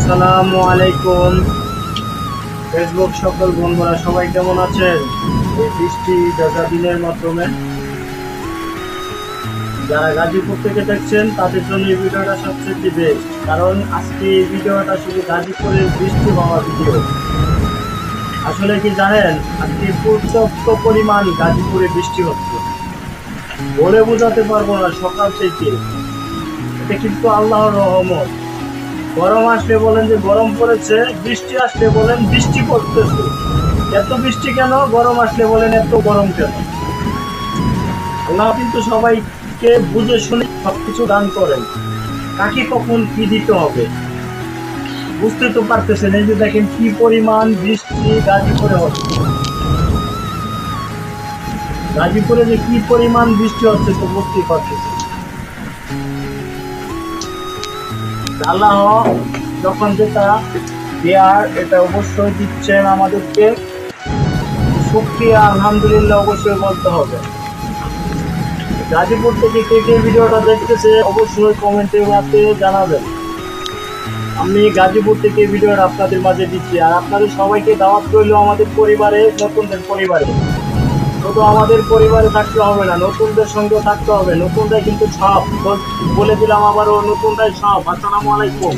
আসসালামু আলাইকুম ফেসবুক সকল বন্ধুরা সবাই কেমন আছেন? এই বৃষ্টি ভেজা দিনের মাধ্যমে যারা গাজীপুর থেকে দেখছেন তাদের জন্য এই ভিডিওটা সবচেয়ে বেস্ট, কারণ আজকে এই ভিডিওটা শুধু গাজীপুরের বৃষ্টি হওয়া ভিডিও। আসলে কি জানেন, আজকে পর্যাপ্ত পরিমাণ গাজীপুরে বৃষ্টি হচ্ছে, বলে বোঝাতে পারবো না। সকাল থেকে এটা কিন্তু আল্লাহর রহমত। গরম আসলে বলেন যে গরম পড়েছে, বৃষ্টি আসলে বলেন বৃষ্টি পড়তেছে। এত বৃষ্টি কেন? গরম আসলে বলেন এত গরম কেন? আল্লাহ কিন্তু সবাইকে বুঝে শুনে সবকিছু দান করেন। কাকে কখন কি দিতে হবে বুঝতে তো পারতেছেন। এই যে দেখেন কি পরিমাণ বৃষ্টি গাজীপুরে হচ্ছে, গাজীপুরে যে কি পরিমাণ বৃষ্টি হচ্ছে তো বুঝতেই পারতেছেন। আল্লাহ যখন যেটা দেয়ার এটা অবশ্যই দিচ্ছেন আমাদেরকে, শুকরিয়া আলহামদুলিল্লাহ অবশ্যই বলতে হবে। গাজীপুর থেকে কে কে ভিডিওটা দেখতেছে অবশ্যই কমেন্টে মাঝে জানাবেন। আমি গাজীপুর থেকে ভিডিওটা আপনাদের মাঝে দিচ্ছি, আর আপনাদের সবাইকে দাওয়াত রইল আমাদের পরিবারে, নতুনদের পরিবারে। শুধু আমাদের পরিবারে থাকতে হবে না, নতুনদের সঙ্গে থাকতে হবে। নতুনরাই কিন্তু সব, বলে দিলাম আবারও, নতুনরাই সব। আসসালামু আলাইকুম।